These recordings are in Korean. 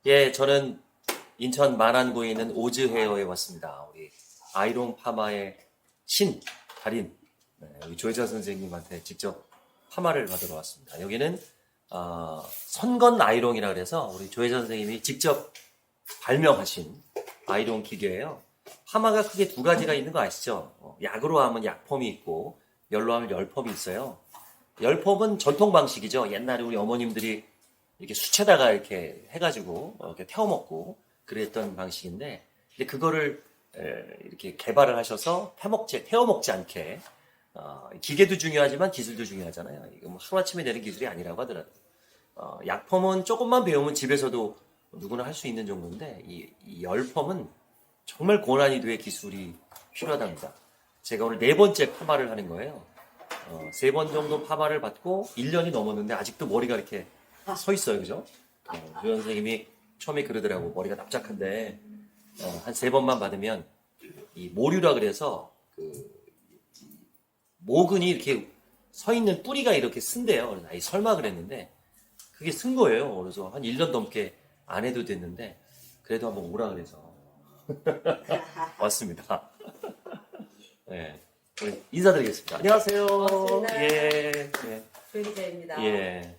예, 저는 인천 만안구에 있는 오즈 헤어에 왔습니다. 우리 아이롱 파마의 신, 달인, 우리 조혜자 선생님한테 직접 파마를 받으러 왔습니다. 여기는 선건 아이롱이라 그래서 우리 조혜자 선생님이 직접 발명하신 아이롱 기계예요. 파마가 크게 두 가지가 있는 거 아시죠? 약으로 하면 약폼이 있고 열로 하면 열폼이 있어요. 열폼은 전통 방식이죠. 옛날에 우리 어머님들이 이렇게 수채다가 이렇게 해가지고 이렇게 태워 먹고 그랬던 방식인데, 근데 그거를 이렇게 개발을 하셔서 태워 먹지 않게, 기계도 중요하지만 기술도 중요하잖아요. 이거 뭐 하루아침에 되는 기술이 아니라고 하더라고요. 약폼은 조금만 배우면 집에서도 누구나 할 수 있는 정도인데, 이 열폼은 정말 고난이도의 기술이 필요하답니다. 제가 오늘 네 번째 파마를 하는 거예요. 세 번 정도 파마를 받고 1년이 넘었는데 아직도 머리가 이렇게 서 있어요, 그죠? 조 선생님이 처음에 그러더라고. 머리가 납작한데 한 세 번만 받으면 이 모류라 그래서 그 모근이 이렇게 서 있는 뿌리가 이렇게 쓴대요. 그래서 아이 설마 그랬는데 그게 쓴 거예요. 그래서 한 1년 넘게 안 해도 됐는데 그래도 한번 오라 그래서 왔습니다. 네. 우리 인사드리겠습니다. 안녕하세요. 반갑습니다. 예. 예. 조희자입니다. 예.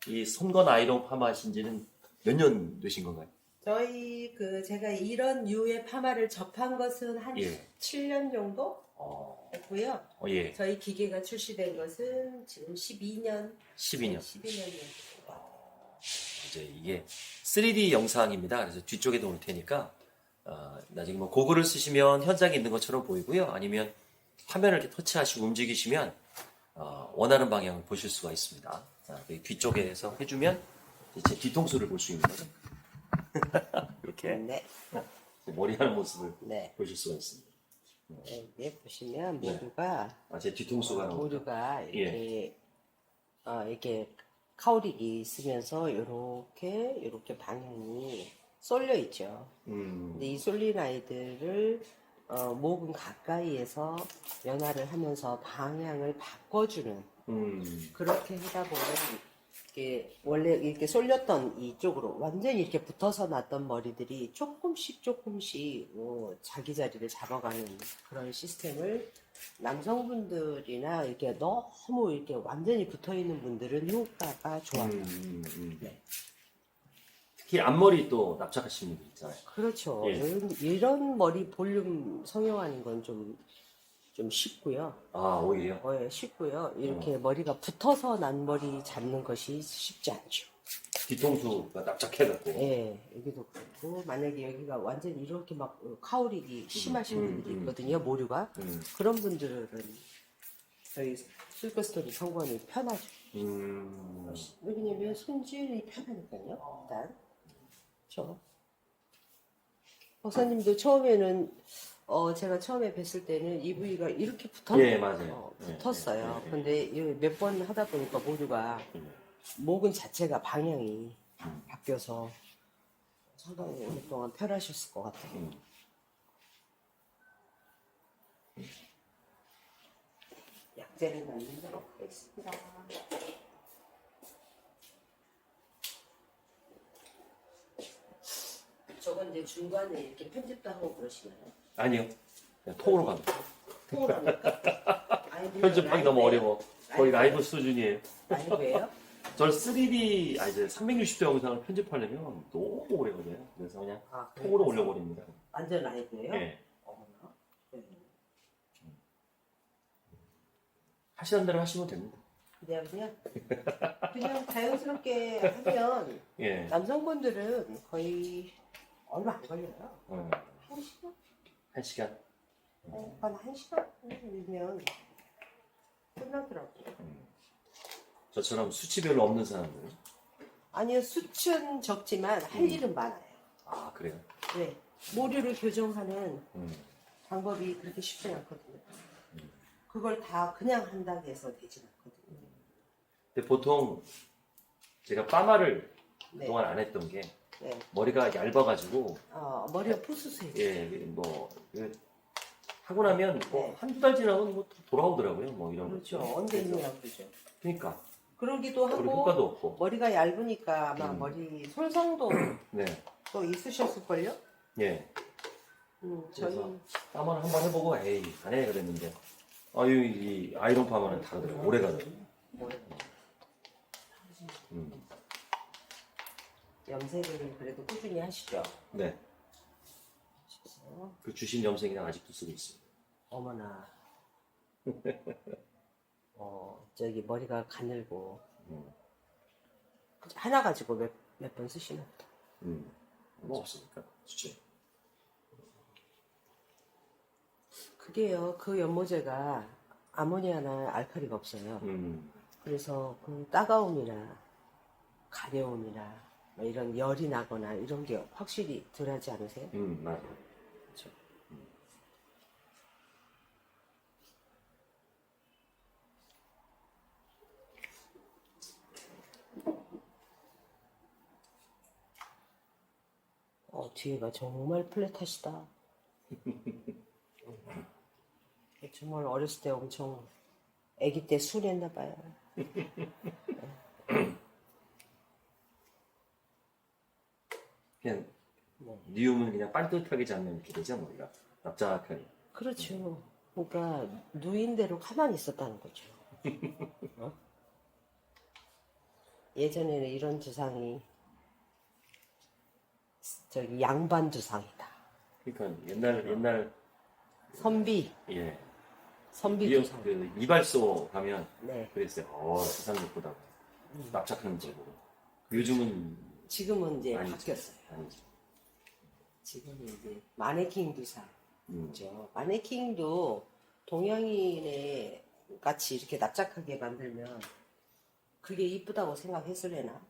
이 손건 아이롱 파마 하신 지는 몇 년 되신 건가요? 저희 제가 이런 류의 파마를 접한 것은 한 예. 7년 정도 어, 됐고요. 예. 저희 기계가 출시된 것은 지금 12년. 12년. 12년 정도. 이제 이게 3D 영상입니다. 그래서 뒤쪽에도 올 테니까, 나중에 뭐 고글을 쓰시면 현장에 있는 것처럼 보이고요. 아니면 화면을 이렇게 터치하시고 움직이시면, 원하는 방향을 보실 수가 있습니다. 자, 여기 뒤쪽에서 해주면 제 뒤통수를 볼 수 있는 거죠. 이렇게 네. 머리 하는 모습을 네. 보실 수가 있습니다. 여기 보시면 네. 모류가 제 뒤통수가 나옵니다. 모류가 이렇게 카우릭이 있으면서 이렇게 방향이 쏠려 있죠. 근데 이 쏠린 아이들을 목은 가까이에서 연화를 하면서 방향을 바꿔주는, 그렇게 하다 보면 이게 원래 이렇게 쏠렸던 이쪽으로 완전히 이렇게 붙어서 났던 머리들이 조금씩 자기 자리를 잡아가는 그런 시스템을, 남성분들이나 이렇게 너무 이렇게 완전히 붙어 있는 분들은 효과가 좋아요. 네. 특히 앞머리 또 납작하신 분들 있잖아요. 그렇죠. 예. 이런 머리 볼륨 성형하는 건 좀 쉽고요. 오히려? 쉽고요. 이렇게 머리가 붙어서 난 머리 잡는 것이 쉽지 않죠. 뒤통수가 납작해갖고. 예, 여기도 그렇고, 만약에 여기가 완전히 이렇게 막 카우릭이 심하신 분들이 있거든요, 모류가. 그런 분들은 저희 실크스토리 성관이 편하죠. 왜냐면 손질이 편하니까요, 일단. 그렇죠. 박사님도 처음에는 제가 처음에 뵀을 때는 이 부위가 이렇게 예, 맞아요. 붙었어요. 예. 근데 몇 번 하다 보니까 모두가 목은 자체가 방향이 바뀌어서 상당히 오랫동안 편하셨을 것 같아요. 약재를 만들도록 하겠습니다. 저건 이제 중간에 이렇게 편집도 하고 그러시나요? 아니요. 그냥 통으로 갑니다. 통으로 합니까? 편집하기 너무 어려워. 거의 라이브 수준이에요. 라이브예요? 저는 3D, 이제 360도 영상을 편집하려면 너무 오래 걸려요. 그래서 그냥 통으로 올려버립니다. 완전 라이브예요? 예. 어머나. 네. 하시는 대로 하시면 됩니다. 그냥 자연스럽게 하면 예. 남성분들은 거의 얼마 안 걸려요. 1시간? 1시간. 한 1시간이면 끝나더라고요. 저처럼 수치 별로 없는 사람들. 아니요, 수치는 적지만 할 일은 많아요. 그래요? 네. 모류를 교정하는 방법이 그렇게 쉽지 않거든요. 그걸 다 그냥 한다고 해서 되진 않거든요. 근데 보통 제가 파마를 네. 그동안 안 했던 게 네. 머리가 얇아가지고 머리가 푸스스해요. 하고 나면 뭐 네. 한두 달 지나면 뭐 돌아오더라고요. 뭐 이런 그렇죠. 것들이. 언제 있느냐 그러죠. 그러니까 그러기도 그리고 하고 효과도 없고. 머리가 얇으니까 아마 머리 손상도 네. 또 있으셨을걸요? 예. 저희 그래서 한번 해보고 에이 안 해 그랬는데 아유 이 아이론 파마는 다르더라고 오래 가더라고. 염색을 그래도 꾸준히 하시죠? 네. 하셔서. 그 주신 염색이랑 아직도 쓰고 있어요. 어머나. 저기 머리가 가늘고 하나 가지고 몇 번 쓰시나 보다. 뭐 없으니까 수치. 그게요, 그 연모제가 아모니아나 알칼리가 없어요. 그래서 그 따가움이나 가려움이나 뭐 이런 열이 나거나 이런 게 확실히 덜하지 않으세요? 맞아요. 그렇죠. 뒤에가 정말 플랫하시다. 정말 어렸을 때 엄청 아기 때 순했나 봐요. 그냥 니움은 그냥 반듯하게 잡는 이렇게 되죠 머리가 납작하게. 그렇죠. 그러니까 누인대로 가만히 있었다는 거죠. 어? 예전에는 이런 두상이 저기 양반 두상이다. 그러니까 옛날 선비 예 두상. 그 이발소 가면 네. 그랬어요. 세상 예쁘다고 납작한 제고. 요즘은 지금은 이제 아니죠. 바뀌었어요. 아니죠. 지금은 이제 마네킹 두상. 음. 그죠. 마네킹도 동양인의 같이 이렇게 납작하게 만들면 그게 이쁘다고 생각했을래나?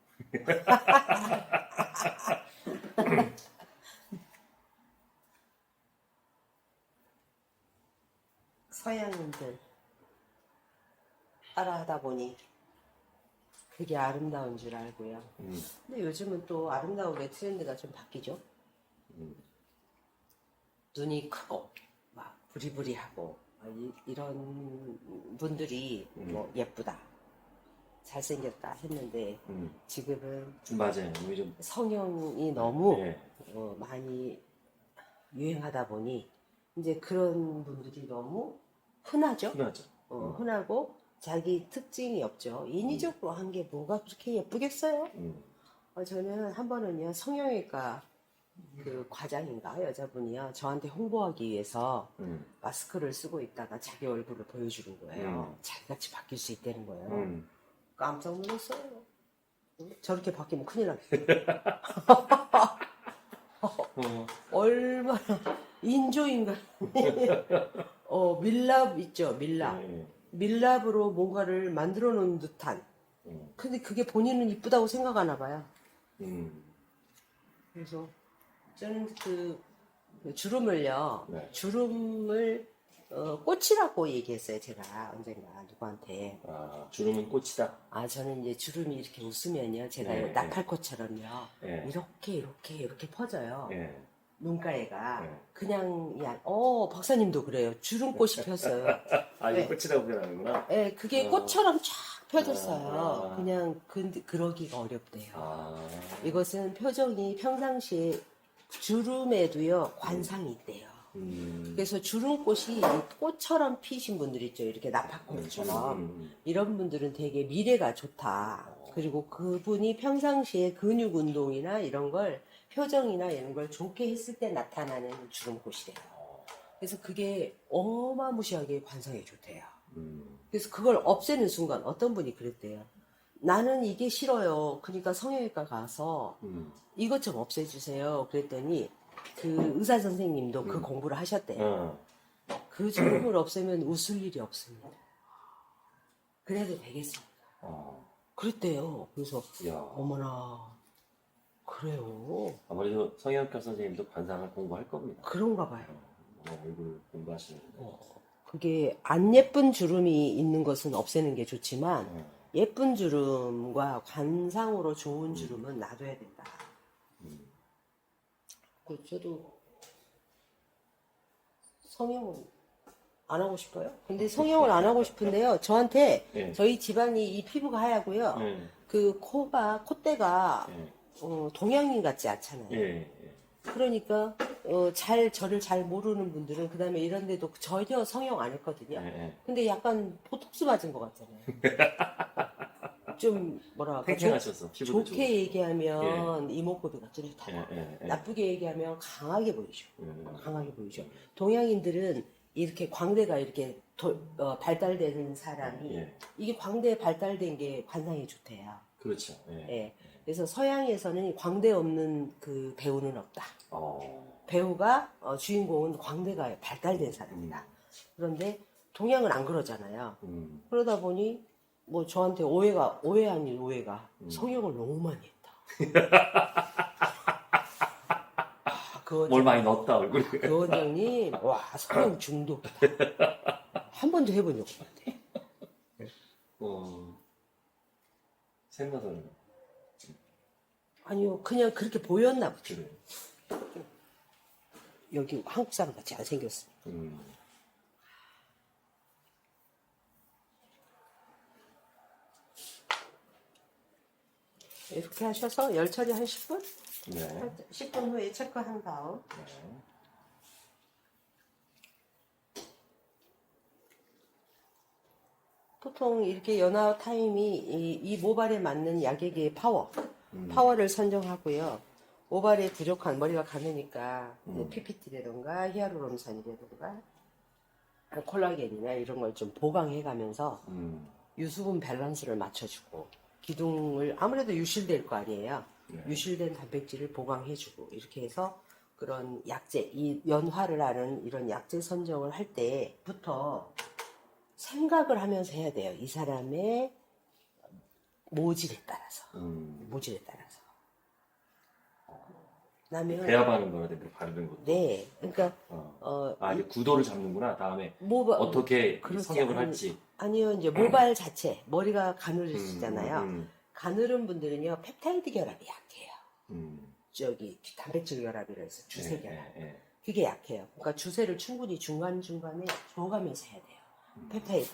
서양인들 따라하다 보니 그게 아름다운 줄 알고요. 근데 요즘은 또 아름다움의 트렌드가 좀 바뀌죠. 눈이 크고 막 부리부리하고 이런 분들이 뭐 예쁘다, 잘생겼다 했는데 지금은 맞아요. 요즘 성형이 너무 예. 많이 유행하다 보니 이제 그런 분들이 너무 흔하죠. 흔하죠. 흔하고 자기 특징이 없죠. 인위적으로 한 게 뭐가 그렇게 예쁘겠어요? 저는 한 번은요, 성형외과 그 과장인가 여자분이요, 저한테 홍보하기 위해서 마스크를 쓰고 있다가 자기 얼굴을 보여주는 거예요. 자기같이 바뀔 수 있다는 거예요. 깜짝 놀랐어요. 저렇게 바뀌면 큰일 나겠다. 얼마나 인조인간. 밀랍 있죠, 밀랍. 밀랍으로 뭔가를 만들어 놓은 듯한. 근데 그게 본인은 이쁘다고 생각하나 봐요. 그래서 저는 그 주름을요, 네. 주름을 꽃이라고 얘기했어요, 제가 언젠가 누구한테. 주름은 꽃이다. 저는 이제 주름이 이렇게 웃으면요, 제가 네, 나팔꽃처럼요, 네. 이렇게 퍼져요. 예. 눈가에가. 네. 그냥, 박사님도 그래요. 주름꽃이 폈어요. 이거 네. 꽃이라고 표현하는구나. 네, 그게 꽃처럼 쫙 펴졌어요. 아. 그냥, 그러기가 어렵대요. 아. 이것은 표정이 평상시에 주름에도요, 관상이 있대요. 그래서 주름꽃이 꽃처럼 피신 분들 있죠. 이렇게 나팔꽃처럼. 이런 분들은 되게 미래가 좋다. 그리고 그분이 평상시에 근육 운동이나 이런 걸, 표정이나 이런 걸 좋게 했을 때 나타나는 주름꽃이래요. 그래서 그게 어마무시하게 관상에 좋대요. 그래서 그걸 없애는 순간 어떤 분이 그랬대요. 나는 이게 싫어요. 그러니까 성형외과 가서 이것 좀 없애주세요. 그랬더니 그 의사 선생님도 그 공부를 하셨대요. 그 주름을 없애면 웃을 일이 없습니다. 그래도 되겠습니까? 그랬대요. 그래서 야. 어머나, 그래요. 아무래도 성형외과 선생님도 관상을 공부할 겁니다. 그런가 봐요. 얼굴 공부하시는데. 그게 안 예쁜 주름이 있는 것은 없애는 게 좋지만 예쁜 주름과 관상으로 좋은 주름은 놔둬야 된다. 저도 성형은 안 하고 싶어요? 근데 성형을 안 하고 싶은데요. 저한테 예. 저희 집안이 이 피부가 하얗고요. 예. 그 콧대가 예. 동양인 같지 않잖아요. 예. 그러니까 저를 잘 모르는 분들은 그다음에 이런 데도 전혀 성형 안 했거든요. 예. 근데 약간 보톡스 맞은 것 같잖아요. 좀 뭐라 할까 팽팽하셔서 피부도 좋게 얘기하면 이목구비가 예. 뚜렷하다. 예. 나쁘게 얘기하면 강하게 보이죠. 음. 강하게 보이죠. 동양인들은 이렇게 광대가 이렇게 발달되는 사람이 예. 이게 광대에 발달된 게 관상이 좋대요. 그렇죠. 예. 예. 그래서 서양에서는 광대 없는 그 배우는 없다. 배우가 주인공은 광대가 발달된 사람이다. 그런데 동양은 안 그러잖아요. 그러다 보니 뭐 저한테 오해 아닌 오해가 성형을 너무 많이 했다. 뭘 많이 넣었다 얼굴에. 그 원장님 와 성형 중독이다. 한 번도 해본 적 없는데. 생각은 아니요 그냥 그렇게 보였나 보죠. 그래. 여기 한국 사람 같이 안 생겼어요. 이렇게 하셔서 열 처리 한 10분? 네. 10분 후에 체크한 다음 네. 보통 이렇게 연화 타임이 이 모발에 맞는 약액의 파워를 선정하고요. 모발에 부족한 머리가 가느니까 PPT라든가 히아루론산이라든가 콜라겐이나 이런 걸 좀 보강해가면서 유수분 밸런스를 맞춰주고 기둥을 아무래도 유실될 거 아니에요. 네. 유실된 단백질을 보강해주고 이렇게 해서 그런 약제, 이 연화를 하는 이런 약제 선정을 할 때부터 생각을 하면서 해야 돼요. 이 사람의 모질에 따라서. 모질에 따라서. 그다음에 배합하는 거라 되게 바르는 것도. 네, 그러니까 이제 구도를 잡는구나. 다음에 모발 어떻게 그렇지 성형을 않- 할지. 아니요, 이제 모발 자체 머리가 가늘으시잖아요. 가늘은 분들은요 펩타이드 결합이 약해요. 저기 단백질 결합이라 해서 주세 결합. 그게 약해요. 그러니까 주세를 충분히 중간 중간에 줘가면서 해야 돼요. 펩타이드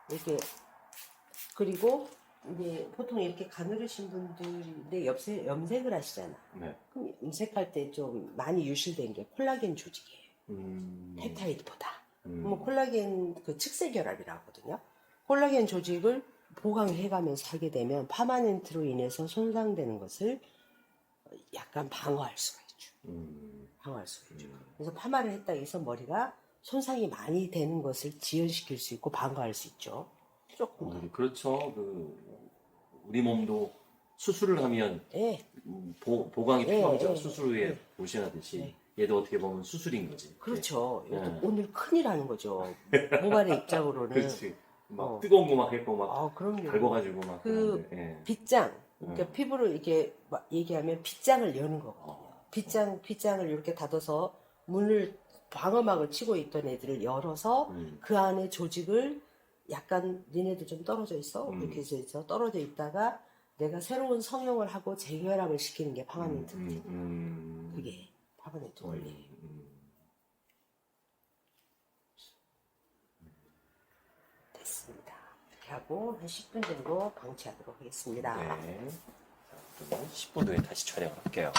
이렇게. 그리고 이제 보통 이렇게 가늘으신 분들인데 염색을 하시잖아. 네. 그럼 염색할 때 좀 많이 유실된 게 콜라겐 조직이에요. 펩타이드보다. 뭐 콜라겐 그 측세 결합이라고 하거든요. 콜라겐 조직을 보강해가면서 하게 되면 파마넨트로 인해서 손상되는 것을 약간 방어할 수가 있죠. 방어할 수가 있죠. 그래서 파마를 했다 해서 머리가 손상이 많이 되는 것을 지연시킬 수 있고 방어할 수 있죠. 조금 더. 그렇죠. 우리 몸도 수술을 하면 예. 보강이 필요하죠. 예. 수술 후에 보시하듯이 얘도 어떻게 보면 수술인 거지. 그렇죠. 예. 오늘 큰일 하는 거죠. 모발의 입장으로는. 그렇지. 막 뜨거운 거 막 했고 막 그럼요. 달궈가지고 막. 그 그러는데, 예. 빗장, 그러니까 피부를 이렇게 막 얘기하면 빗장을 여는 거거든요. 빗장을 이렇게 닫아서 문을 방어막을 치고 있던 애들을 열어서 그 안에 조직을 약간 니네들 좀 떨어져 있어 이렇게 해서 떨어져 있다가 내가 새로운 성형을 하고 재결합을 시키는 게 파마멘트. 그게 파마멘트 원리. 됐습니다. 이렇게 하고 한 10분 정도 방치하도록 하겠습니다. 네. 자, 그러면 10분 후에 다시 촬영을 할게요.